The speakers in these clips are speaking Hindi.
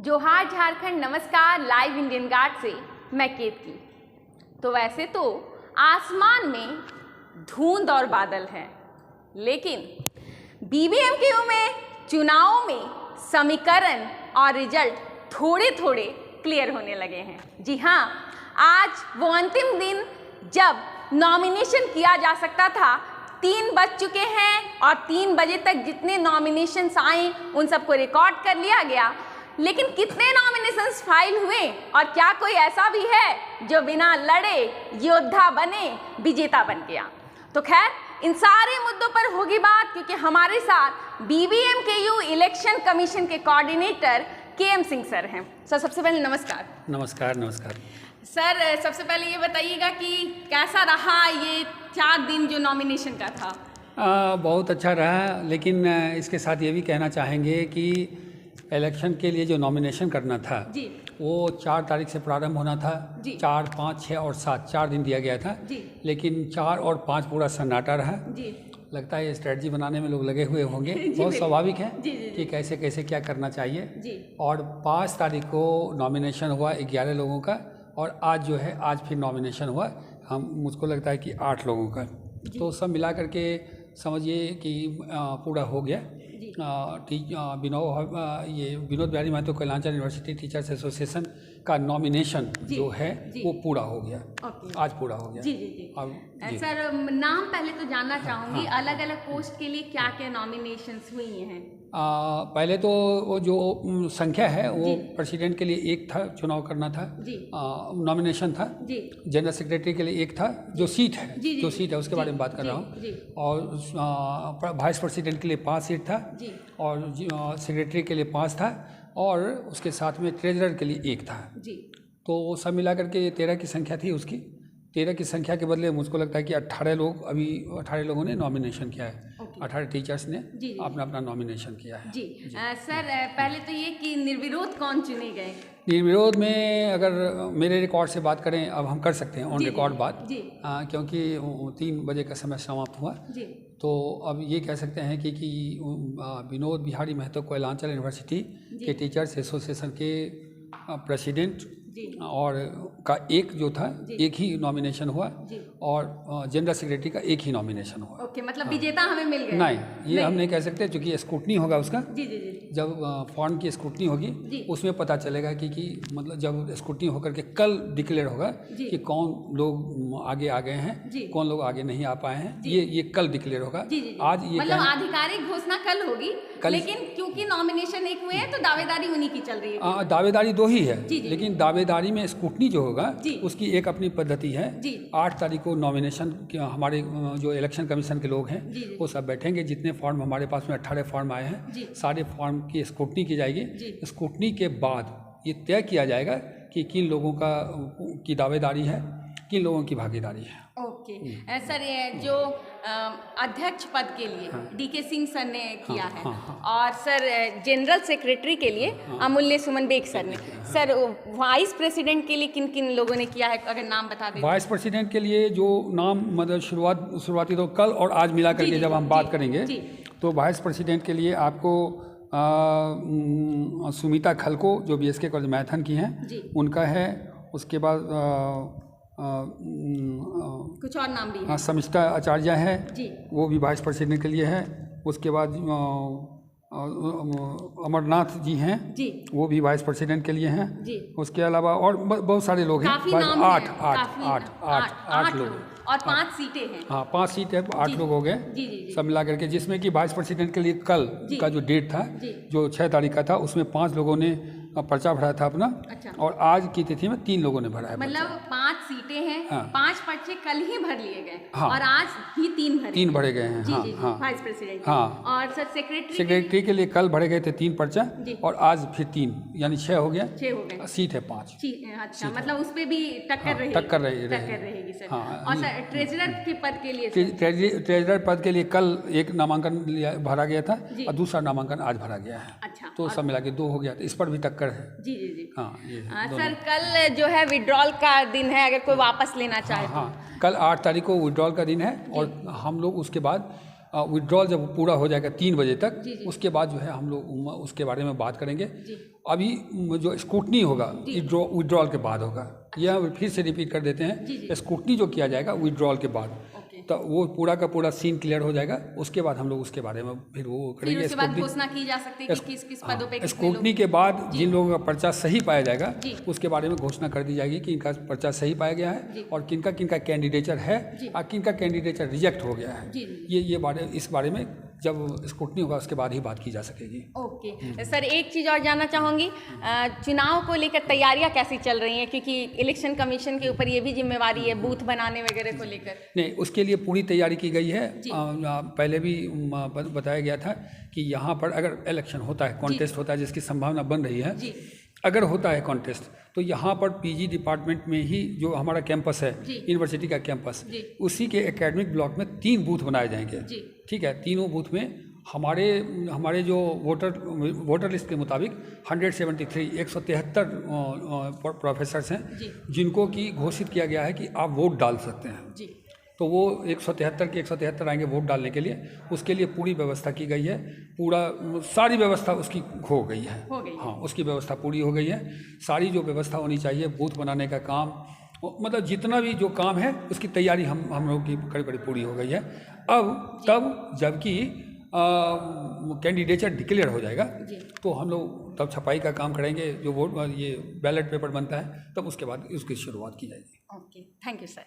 जोहार झारखंड, नमस्कार। लाइव इंडियन गार्ड से मैं केतकी। तो वैसे तो आसमान में धुंध और बादल हैं, लेकिन बीबीएमकेयू में चुनावों में समीकरण और रिजल्ट थोड़े थोड़े क्लियर होने लगे हैं। जी हाँ, आज वो अंतिम दिन जब नॉमिनेशन किया जा सकता था। 3 बज चुके हैं और 3 बजे तक जितने नॉमिनेशंस आए उन सबको रिकॉर्ड कर लिया गया। लेकिन कितने नॉमिनेशंस फाइल हुए और क्या कोई ऐसा भी है जो बिना लड़े योद्धा बने विजेता बन गया? तो खैर, इन सारे मुद्दों पर होगी बात, क्योंकि हमारे साथ बीबीएमकेयू इलेक्शन कमीशन के कोऑर्डिनेटर केएम सिंह सर हैं। सर, सबसे पहले नमस्कार। नमस्कार। नमस्कार सर, सबसे पहले ये बताइएगा कि कैसा रहा ये 4 दिन जो नॉमिनेशन का था? बहुत अच्छा रहा, लेकिन इसके साथ ये भी कहना चाहेंगे कि इलेक्शन के लिए जो नॉमिनेशन करना था जी, वो 4 तारीख से प्रारंभ होना था। 4, 5, 6 और 7 4 दिन दिया गया था जी। लेकिन 4 और 5 पूरा सन्नाटा रहा जी। लगता है ये स्ट्रेटजी बनाने में लोग लगे हुए होंगे। बहुत स्वाभाविक है कि कैसे कैसे क्या करना चाहिए जी। और 5 तारीख को नॉमिनेशन हुआ 11 लोगों का, और आज जो है आज फिर नॉमिनेशन हुआ मुझको लगता है कि 8 लोगों का। तो सब मिला करके समझिए कि पूरा हो गया। Vinod Bihari Mahato Koylanchal university teachers association का नॉमिनेशन जो है वो पूरा हो गया। आज पूरा हो गया। जी जी जी। जी। सर, नाम पहले तो जानना चाहूँगी। अलग अलग पोस्ट के लिए क्या क्या नॉमिनेशंस हुई हैं? पहले तो वो जो संख्या है वो प्रेसिडेंट के लिए 1 था, चुनाव करना था, नॉमिनेशन था। जनरल सेक्रेटरी के लिए 1 था, जो सीट है जो सीट है उसके बारे में बात कर रहा हूँ। और वाइस प्रेसिडेंट के लिए 5 सीट था, और सेक्रेटरी के लिए 5 था, और उसके साथ में ट्रेजरर के लिए 1 था। तो वो सब मिला करके 13 की संख्या थी उसकी। 13 की संख्या के बदले मुझको लगता है कि 18 लोगों ने नॉमिनेशन किया है। 18 टीचर्स ने अपना अपना नॉमिनेशन किया है। जी। सर, पहले तो ये कि निर्विरोध कौन चुने गए? निर्विरोध में अगर मेरे रिकॉर्ड से बात करें, अब हम कर सकते हैं ऑन रिकॉर्ड बात, क्योंकि 3 बजे का समय समाप्त हुआ। तो अब ये कह सकते हैं कि विनोद बिहारी महतो कोयलांचल यूनिवर्सिटी के टीचर्स एसोसिएशन के प्रेसिडेंट और का 1 जो था 1 ही नॉमिनेशन हुआ, और जनरल सेक्रेटरी का 1 ही नॉमिनेशन हुआ। ओके, मतलब विजेता हमें मिल गया? नहीं, ये हम नहीं कह सकते, क्योंकि स्क्रूटनी होगा उसका। जब फॉर्म की स्क्रूटनी होगी उसमें पता चलेगा कि मतलब जब स्क्रूटनी होकर के कल डिक्लेयर होगा कि कौन लोग आगे आ गए हैं, कौन लोग आगे नहीं आ पाए हैं। ये कल डिक्लेयर होगा। आज ये मतलब आधिकारिक घोषणा कल होगी, लेकिन क्योंकि नॉमिनेशन 1 हुए हैं तो दावेदारी उन्हीं की चल रही है। दावेदारी 2 ही है, लेकिन दावेदारी में स्क्रूटनी जो होगा उसकी एक अपनी पद्धति है। 8 तारीख को नॉमिनेशन हमारे जो इलेक्शन कमीशन के लोग हैं वो सब बैठेंगे। जितने फॉर्म हमारे पास में 18 फॉर्म आए हैं, सारे फॉर्म की स्क्रूटनी की जाएगी। स्क्रूटनी के बाद ये तय किया जाएगा कि किन लोगों की दावेदारी है, किन लोगों की भागीदारी है। ओके। सर, ये जो अध्यक्ष पद के लिए डीके सिंह सर ने किया है, और सर जनरल सेक्रेटरी के लिए अमूल्य सुमन बेग सर ने। सर, वाइस प्रेसिडेंट के लिए किन किन लोगों ने किया है, अगर नाम बता दें? वाइस प्रेसिडेंट के लिए जो नाम मतलब शुरुआती तो कल और आज मिला करके जब हम बात करेंगे, तो वाइस प्रेसिडेंट के लिए आपको सुमिता खलको जो बीएसके कॉलेज मैथन की हैं उनका है। उसके बाद कुछ और नाम भी है। समिष्टा आचार्य है, वो भी वाइस प्रेसिडेंट के लिए है। उसके बाद अमरनाथ जी हैं, वो भी वाइस प्रेसिडेंट के लिए हैं। उसके अलावा और बहुत सारे लोग हैं। 8 लोग और 5 सीटें हैं। हाँ, 5 सीट है, 8 लोग हो गए सब मिला करके, जिसमें कि वाइस प्रेसिडेंट के लिए कल का जो डेट था, जो 6 तारीख का था, उसमें 5 लोगों ने पर्चा भरा था अपना। और आज की तिथि में 3 लोगों ने भरा है। मतलब 5 सीटें हैं, 5 पर्चे कल ही भर लिए गए, और आज भी 3 भरे गए हैं। Vice president. और सर सेक्रेटरी के लिए कल भरे गए थे 3 पर्चा, और आज फिर 3, यानी 6 हो गया। सीट है 5। अच्छा, मतलब उस पे भी टक्कर रहेगी सर। और सर ट्रेजरर के पद के लिए? ट्रेजरर पद के लिए कल 1 नामांकन भरा गया था, और दूसरा नामांकन आज भरा गया है। अच्छा, तो सब मिला के 2 हो गया था। इस पर भी टक्कर है। जी। हाँ, सर, कल जो है विड्रॉल का दिन है, अगर कोई वापस लेना चाहे। कल 8 तारीख को विड्रॉल का दिन है, और हम लोग उसके बाद विड्रॉल जब पूरा हो जाएगा 3 बजे तक, उसके बाद जो है हम लोग उसके बारे में बात करेंगे। अभी जो स्क्रूटनी होगा विड्रॉल के बाद होगा, यह फिर से रिपीट कर देते हैं, स्क्रूटनी जो किया जाएगा विड्रॉल के बाद, तो वो पूरा का पूरा सीन क्लियर हो जाएगा। उसके बाद हम लोग उसके बारे में फिर वो करेंगे। उसके बाद घोषणा की जा सकती है कि किस किस पदों पे स्क्रूटनी के बाद जिन लोगों का पर्चा सही पाया जाएगा उसके बारे में घोषणा कर दी जाएगी कि इनका पर्चा सही पाया गया है और किनका किनका कैंडिडेचर है और किनका कैंडिडेचर रिजेक्ट हो गया है। ये इस बारे में जब स्क्रूटनी होगा उसके बाद ही बात की जा सकेगी। ओके सर, एक चीज़ और जानना चाहूँगी, चुनाव को लेकर तैयारियां कैसी चल रही हैं, क्योंकि इलेक्शन कमीशन के ऊपर ये भी जिम्मेवारी है बूथ बनाने वगैरह को लेकर। नहीं, उसके लिए पूरी तैयारी की गई है। पहले भी बताया गया था कि यहाँ पर अगर इलेक्शन होता है, कॉन्टेस्ट होता है जिसकी संभावना बन रही है, अगर होता है कॉन्टेस्ट तो यहाँ पर पीजी डिपार्टमेंट में ही जो हमारा कैंपस है, यूनिवर्सिटी का कैंपस, उसी के एकेडमिक ब्लॉक में 3 बूथ बनाए जाएंगे। ठीक है, तीनों बूथ में हमारे जो वोटर लिस्ट के मुताबिक 173 प्रोफेसर्स हैं जिनको कि घोषित किया गया है कि आप वोट डाल सकते हैं। तो वो 173 के 173 आएंगे वोट डालने के लिए। उसके लिए पूरी व्यवस्था की गई है, सारी व्यवस्था उसकी हो गई है। हाँ, उसकी व्यवस्था पूरी हो गई है। सारी जो व्यवस्था होनी चाहिए, बूथ बनाने का काम, मतलब जितना भी जो काम है उसकी तैयारी हम लोग की कड़ी पूरी हो गई है। अब तब जबकि कैंडिडेचर डिक्लेयर हो जाएगा तो हम लोग तब छपाई का काम करेंगे, जो वोट ये बैलेट पेपर बनता है तब उसके बाद उसकी शुरुआत की जाएगी। Okay, thank you sir.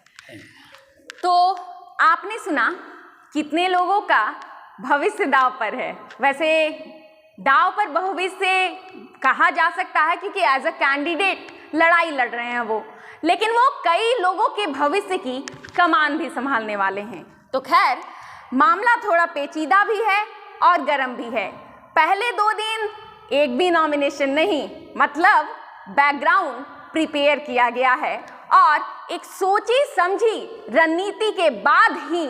तो आपने सुना कितने लोगों का भविष्य दांव पर है। वैसे दांव पर भविष्य कहा जा सकता है क्योंकि एज अ कैंडिडेट लड़ाई लड़ रहे हैं वो, लेकिन वो कई लोगों के भविष्य की कमान भी संभालने वाले हैं। तो खैर, मामला थोड़ा पेचीदा भी है और गर्म भी है। पहले 2 दिन एक भी नॉमिनेशन नहीं, मतलब बैकग्राउंड प्रिपेयर किया गया है और एक सोची समझी रणनीति के बाद ही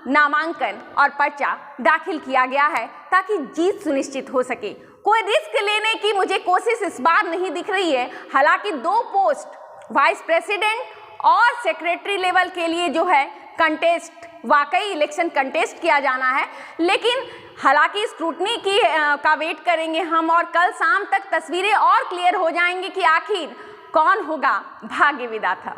नामांकन और पर्चा दाखिल किया गया है ताकि जीत सुनिश्चित हो सके। कोई रिस्क लेने की मुझे कोशिश इस बार नहीं दिख रही है। हालांकि 2 पोस्ट वाइस प्रेसिडेंट और सेक्रेटरी लेवल के लिए जो है कंटेस्ट, वाकई इलेक्शन कंटेस्ट किया जाना है, लेकिन हालांकि स्क्रूटनी की का वेट करेंगे हम और कल शाम तक तस्वीरें और क्लियर हो जाएंगी कि आखिर कौन होगा भाग्य विधाता।